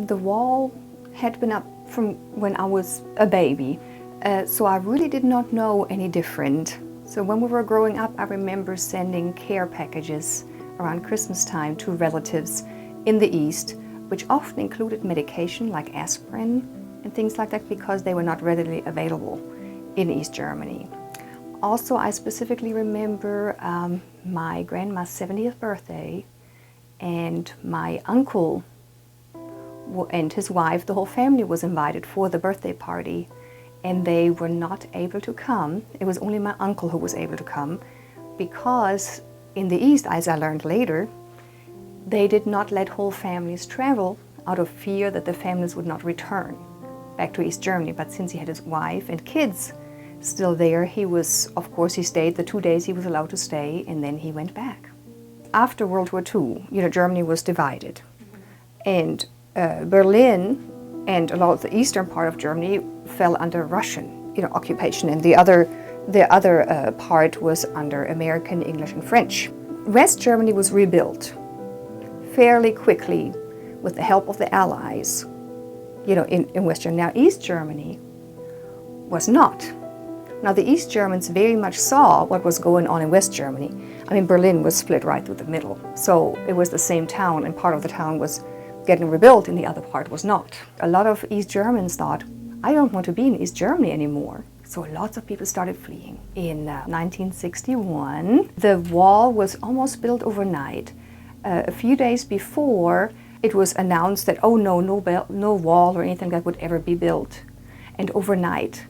The wall had been up from when I was a baby, so I really did not know any different. So when we were growing up, I remember sending care packages around Christmas time to relatives in the East, which often included medication like aspirin and things like that because they were not readily available in East Germany. Also, I specifically remember my grandma's 70th birthday, and my uncle and his wife, the whole family was invited for the birthday party, and they were not able to come. It was only my uncle who was able to come because in the East, as I learned later, they did not let whole families travel out of fear that the families would not return back to East Germany. But since he had his wife and kids still there, he stayed the 2 days he was allowed to stay, and then he went back. After World War II, Germany was divided, and Berlin and a lot of the eastern part of Germany fell under Russian, occupation, and the other part was under American, English, and French. West Germany was rebuilt fairly quickly with the help of the Allies, in West Germany. Now, East Germany was not. Now, the East Germans very much saw what was going on in West Germany. I mean, Berlin was split right through the middle, so it was the same town, and part of the town was getting rebuilt and the other part was not. A lot of East Germans thought, I don't want to be in East Germany anymore. So lots of people started fleeing. In 1961, the wall was almost built overnight. A few days before, it was announced that, no wall or anything that would ever be built. And overnight,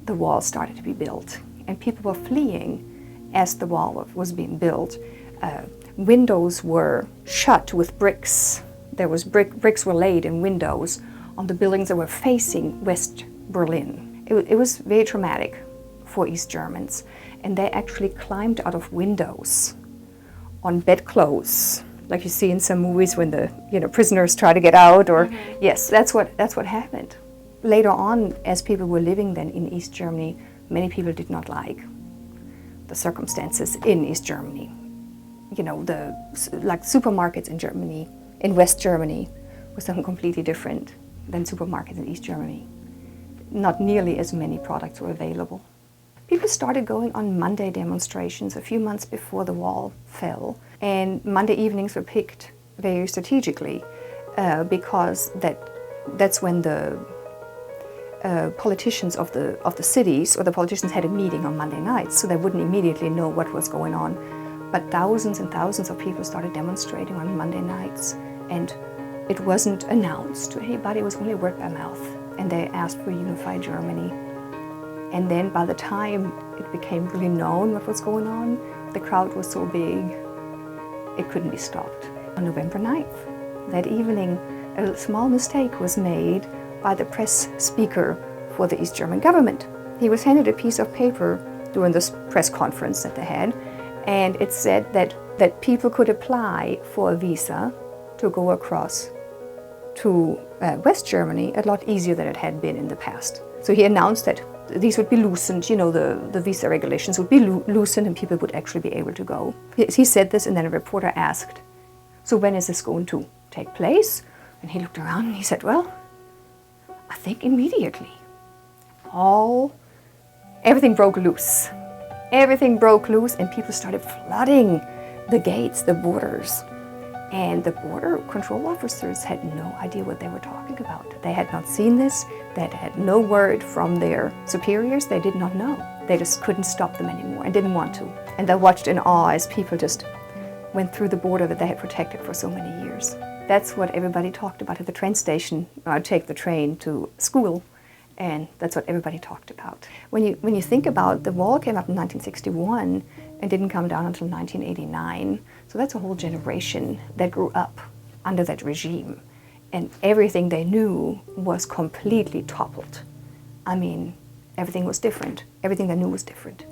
the wall started to be built. And people were fleeing as the wall was being built. Windows were shut with bricks. There was bricks were laid in windows on the buildings that were facing West Berlin. It was very traumatic for East Germans, and they actually climbed out of windows on bedclothes, like you see in some movies when the prisoners try to get out. Or yes, that's what happened. Later on, as people were living then in East Germany, many people did not like the circumstances in East Germany. Like supermarkets in Germany. In West Germany was something completely different than supermarkets in East Germany. Not nearly as many products were available. People started going on Monday demonstrations a few months before the wall fell, and Monday evenings were picked very strategically because that's when the politicians of the cities or the politicians had a meeting on Monday nights, so they wouldn't immediately know what was going on. But thousands and thousands of people started demonstrating on Monday nights. And it wasn't announced to anybody, it was only word by mouth. And they asked for unified Germany. And then by the time it became really known what was going on, the crowd was so big, it couldn't be stopped. On November 9th, that evening, a small mistake was made by the press speaker for the East German government. He was handed a piece of paper during this press conference that they had, and it said that people could apply for a visa to go across to West Germany a lot easier than it had been in the past. So he announced that these would be loosened, the visa regulations would be loosened and people would actually be able to go. He said this, and then a reporter asked, so when is this going to take place? And he looked around and he said, well, I think immediately. Everything broke loose. Everything broke loose and people started flooding the gates, the borders. And the border control officers had no idea what they were talking about. They had not seen this. They had no word from their superiors. They did not know. They just couldn't stop them anymore and didn't want to. And they watched in awe as people just went through the border that they had protected for so many years. That's what everybody talked about at the train station. I'd take the train to school, and that's what everybody talked about. When you think about the wall came up in 1961 and didn't come down until 1989, so that's a whole generation that grew up under that regime, and everything they knew was completely toppled. I mean, everything was different. Everything they knew was different.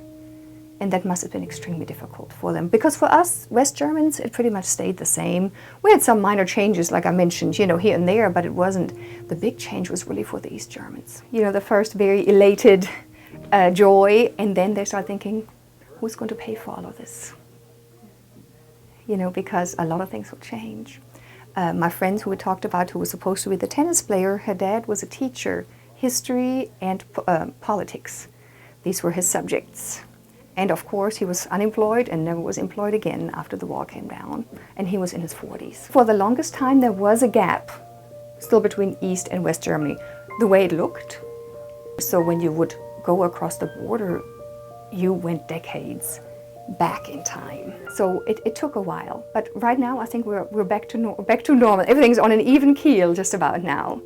And that must have been extremely difficult for them. Because for us, West Germans, it pretty much stayed the same. We had some minor changes, like I mentioned, here and there, but it wasn't. The big change was really for the East Germans. The first very elated joy, and then they start thinking, who's going to pay for all of this? Because a lot of things will change. My friends who we talked about, who was supposed to be the tennis player, her dad was a teacher, history and politics. These were his subjects. And of course, he was unemployed and never was employed again after the wall came down. And he was in his 40s. For the longest time, there was a gap still between East and West Germany, the way it looked. So when you would go across the border, you went decades back in time. So it took a while. But right now, I think we're back to normal. Everything's on an even keel just about now.